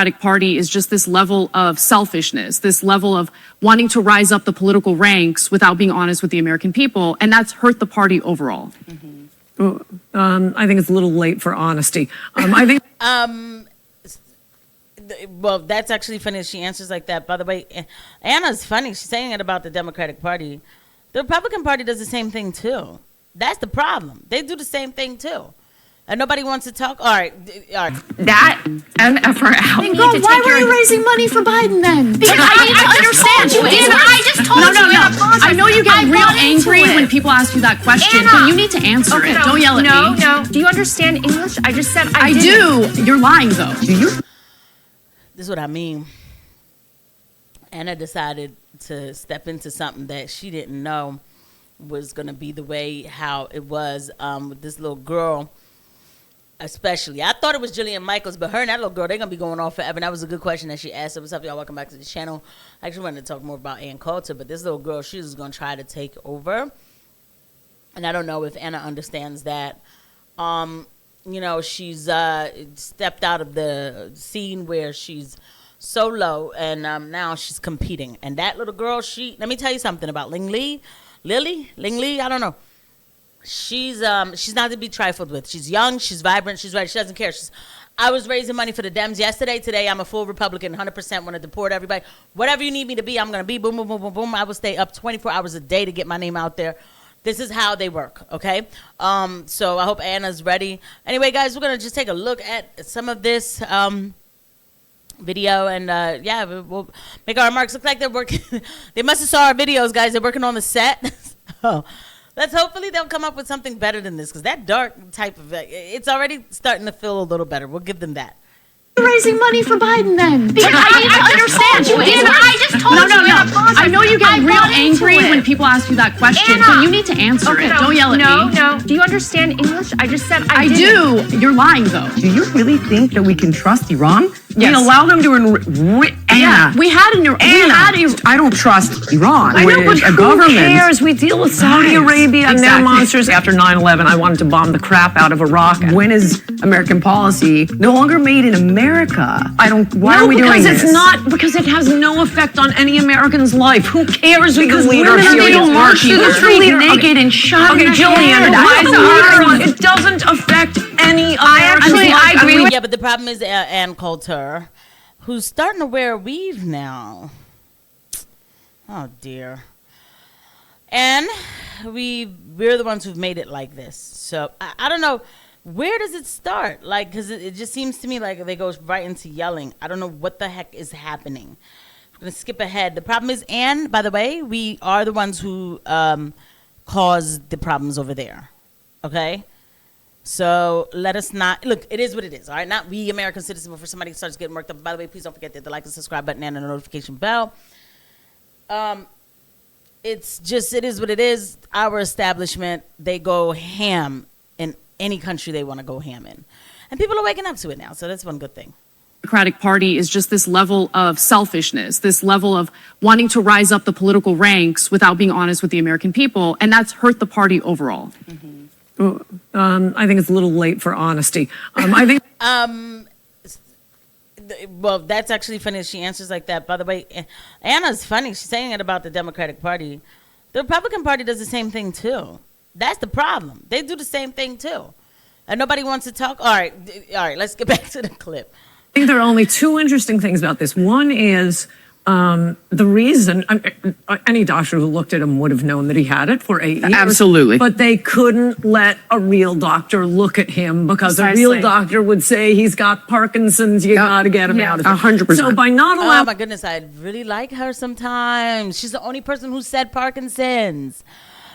Democratic Party is just this level of selfishness, this level of wanting to rise up the political ranks without being honest with the American people, and that's hurt the party overall. I think it's a little late for honesty. I think. Well, that's actually funny. She answers like that. By the way, Anna's funny. She's saying it about the Democratic Party. The Republican Party does the same thing too. That's the problem. They do the same thing too. And nobody wants to talk. All right. That and effort out. Then girl, why were you raising money for Biden then? Because I need to understand you. Anna, I just told you. No. I know you get real angry when people ask you that question, Anna. but you need to answer it. Don't yell at me. No. Do you understand English? I just said I do. You're lying though. Do you? This is what I mean. Anna decided to step into something that she didn't know was going to be the way how it was with this little girl. Especially, I thought it was Jillian Michaels, but her and that little girl, they're going to be going on forever. And that was a good question that she asked. So what's up, y'all? Welcome back to the channel. I actually wanted to talk more about Coulter, but this little girl, she was going to try to take over. And I don't know if Anna understands that. You know, she's stepped out of the scene where she's solo, and now she's competing. And that little girl, let me tell you something about Ling Lee, I don't know. She's not to be trifled with. She's young, she's vibrant, she's right. She doesn't care. I was raising money for the Dems yesterday. Today, I'm a full Republican, 100% want to deport everybody. Whatever you need me to be, I'm going to be. Boom, boom, boom, boom, boom. I will stay up 24 hours a day to get my name out there. This is how they work, okay? So I hope Anna's ready. Anyway, guys, we're going to just take a look at some of this video, and yeah, we'll make our remarks. Look like they're working. They must have saw our videos, guys. They're working on the set. So hopefully they'll come up with something better than this, because that dark type of, it's already starting to feel a little better. We'll give them that. Raising money for Biden then? Because I need to understand you. Anna, I just told you. I know you get real angry when people ask you that question, but you need to answer it. Don't yell at me. No. Do you understand English? I just said I do. You're lying though. Do you really think that we can trust Iran? Yes. We allow them to Yeah, we had I don't trust Iran. I know, but a who government. cares? We deal with Saudi Arabia and their Exactly. monsters. After 9/11, I wanted to bomb the crap out of Iraq. When is American policy no longer made in America? Why are we doing this? Because it has no effect on any American's life. Who cares who the leader leader of Syria is? is working. Who's the leader? naked and shot in the Jillian, head. it doesn't affect any I agree with Yeah, but the problem is Ann Coulter, who's starting to wear a weave now. Oh, dear. And we're the ones who've made it like this. So, I don't know. Where does it start? Like, because it just seems to me like they go right into yelling. I don't know what the heck is happening. I'm going to skip ahead. The problem is, Ann, by the way, we are the ones who caused the problems over there. Okay? So let us not, look, it is what it is, all right? Not we American citizens, before somebody starts getting worked up. By the way, please don't forget to hit the like and subscribe button and the notification bell. It's just, it is what it is. Our establishment, they go ham in any country they want to go ham in. And people are waking up to it now, so that's one good thing. Democratic Party is just this level of selfishness, this level of wanting to rise up the political ranks without being honest with the American people, and that's hurt the party overall. I think it's a little late for honesty. I think. Well, that's actually funny. She answers like that. By the way, Anna's funny. She's saying it about the Democratic Party. The Republican Party does the same thing too. That's the problem. They do the same thing too. And nobody wants to talk. All right. Let's get back to the clip. I think there are only two interesting things about this. One is the reason any doctor who looked at him would have known that he had it for 8 years. Absolutely. But they couldn't let a real doctor look at him because a real doctor would say he's got Parkinson's. You got to get him out of it. 100%. So by not allowing. Oh my goodness, I really like her sometimes. She's the only person who said Parkinson's.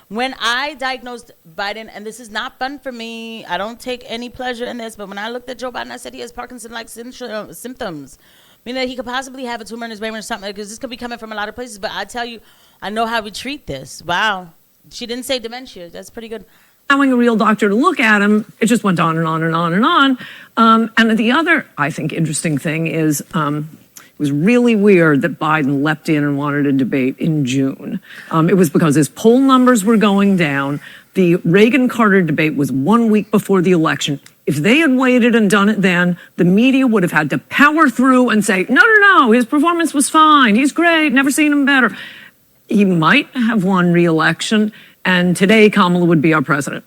When I diagnosed Biden, and this is not fun for me, I don't take any pleasure in this, but when I looked at Joe Biden, I said he has Parkinson-like symptoms. Meaning that he could possibly have a tumor in his brain or something, because this could be coming from a lot of places. But I tell you, I know how we treat this. Wow. She didn't say dementia. That's pretty good. Allowing a real doctor to look at him, it just went on and on and on and on. And the other, I think, interesting thing is it was really weird that Biden leapt in and wanted a debate in June. It was because his poll numbers were going down. The Reagan-Carter debate was 1 week before the election. If they had waited and done it then, the media would have had to power through and say, no, his performance was fine. He's great. Never seen him better. He might have won re-election, and today Kamala would be our president.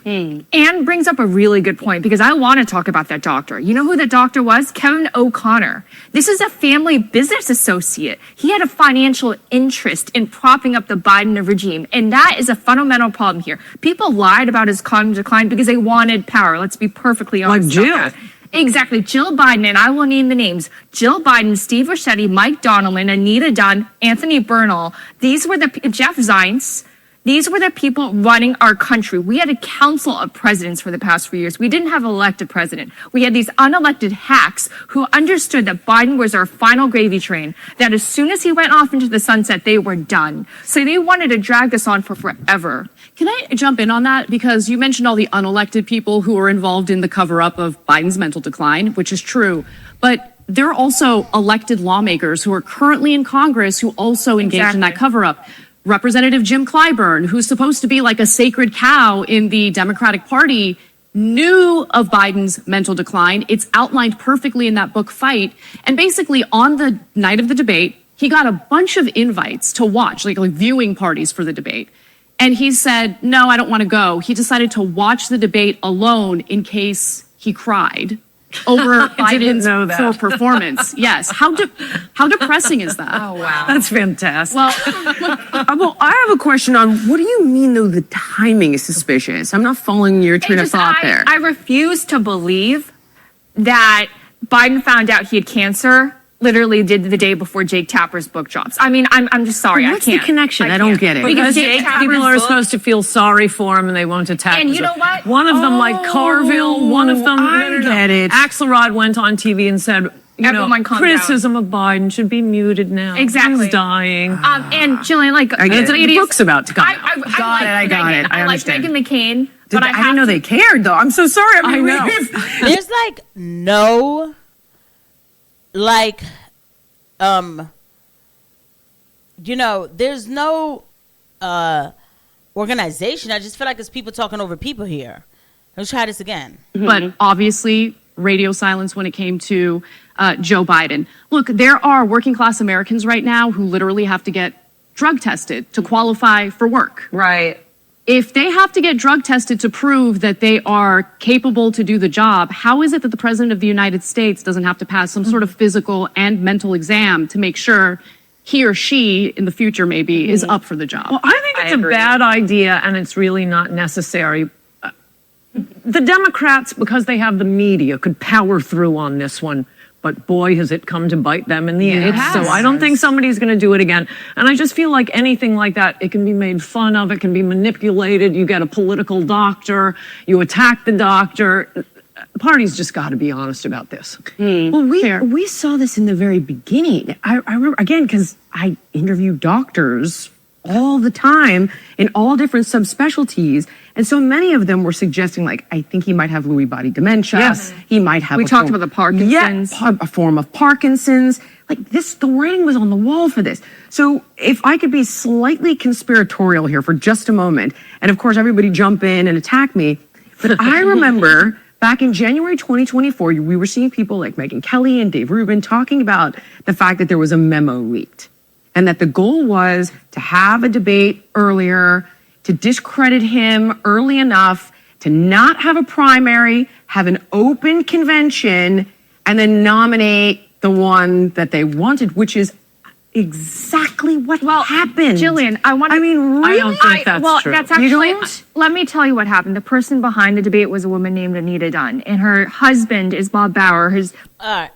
Anne brings up a really good point because I want to talk about that doctor. You know who the doctor was? Kevin O'Connor. This is a family business associate. He had a financial interest in propping up the Biden regime, and that is a fundamental problem here. People lied about his cognitive decline because they wanted power. Let's be perfectly honest. Like Jill. About that. Exactly. Jill Biden, and I will name the names. Jill Biden, Steve Ricchetti, Mike Donnellan, Anita Dunn, Anthony Bernal. These were the Jeff Zients. These were the people running our country. We had a council of presidents for the past few years. We didn't have an elected president. We had these unelected hacks who understood that Biden was our final gravy train, that as soon as he went off into the sunset, they were done. So they wanted to drag this on for forever. Can I jump in on that? Because you mentioned all the unelected people who were involved in the cover-up of Biden's mental decline, which is true. But there are also elected lawmakers who are currently in Congress who also engaged in that cover-up. Representative Jim Clyburn, who's supposed to be like a sacred cow in the Democratic Party, knew of Biden's mental decline. It's outlined perfectly in that book, Fight. And basically, on the night of the debate, he got a bunch of invites to watch, like viewing parties for the debate. And he said, no, I don't want to go. He decided to watch the debate alone in case he cried over Biden's poor performance. Yes. How depressing is that? Oh, wow. That's fantastic. Well, I have a question on what do you mean, though, the timing is suspicious? I'm not following your train of thought there. I refuse to believe that Biden found out he had cancer literally did the day before Jake Tapper's book drops. I mean, I'm just sorry. What's I can't. the connection? I don't get it. Because Jake people Tapper's are supposed to feel sorry for him and they won't attack him. And you know what? One of them, like Carville, one of them, I get it. Axelrod went on TV and said, Everyone calm criticism of Biden should be muted now. Exactly. He's dying. And Jillian, like, I get it. The book's about to come out. I got it. I like understand. Meghan McCain, but I didn't know they cared, though. I'm so sorry. I know. There's like no, like, there's no organization. I just feel like it's people talking over people here. Let's try this again. But obviously, radio silence when it came to Joe Biden. Look, there are working class Americans right now who literally have to get drug tested to qualify for work. Right. If they have to get drug tested to prove that they are capable to do the job, how is it that the president of the United States doesn't have to pass some sort of physical and mental exam to make sure he or she in the future maybe is up for the job? Well, I think it's a bad idea and it's really not necessary. The Democrats, because they have the media, could power through on this one. But boy, has it come to bite them in the end. So I don't think somebody's going to do it again. And I just feel like anything like that, it can be made fun of. It can be manipulated. You get a political doctor. You attack the doctor. The party's just got to be honest about this. Well, we saw this in the very beginning. I remember, again, because I interview doctors all the time in all different subspecialties. And so many of them were suggesting, like, I think he might have Lewy body dementia. Yes. He might have talked about the Parkinson's. Yeah, a form of Parkinson's. Like the writing was on the wall for this. So if I could be slightly conspiratorial here for just a moment, and of course everybody jump in and attack me, but I remember back in January 2024, we were seeing people like Megyn Kelly and Dave Rubin talking about the fact that there was a memo leaked and that the goal was to have a debate earlier, to discredit him early enough, to not have a primary, have an open convention, and then nominate the one that they wanted, which is exactly what happened. Jillian, really? I don't think that's true. That's actually, let me tell you what happened. The person behind the debate was a woman named Anita Dunn, and her husband is Bob Bauer, who's All right.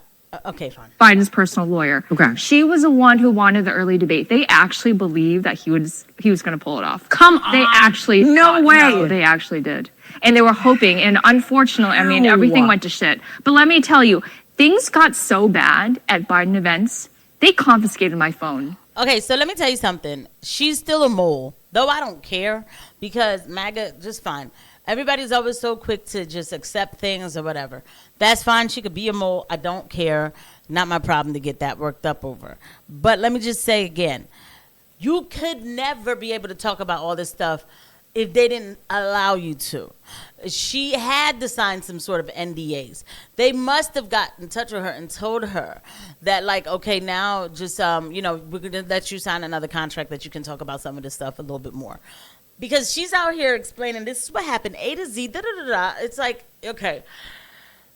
Okay, fine. Biden's personal lawyer. Okay. She was the one who wanted the early debate. They actually believed that he was going to pull it off. Come on. They actually No way. No, they actually did. And they were hoping, and unfortunately, everything went to shit. But let me tell you, things got so bad at Biden events, they confiscated my phone. Okay, so let me tell you something. She's still a mole, though I don't care because MAGA, just fine. Everybody's always so quick to just accept things or whatever. That's fine. She could be a mole. I don't care. Not my problem to get that worked up over. But let me just say again, you could never be able to talk about all this stuff if they didn't allow you to. She had to sign some sort of NDAs. They must have gotten in touch with her and told her that, like, okay, now just, we're going to let you sign another contract that you can talk about some of this stuff a little bit more. Because she's out here explaining this is what happened, A to Z, da-da-da-da. It's like, okay,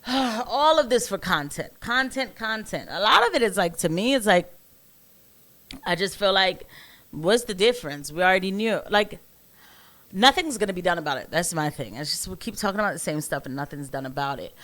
all of this for content. A lot of it is like, to me, it's like, I just feel like, what's the difference? We already knew. Like, nothing's going to be done about it. That's my thing. It's just we keep talking about the same stuff and nothing's done about it.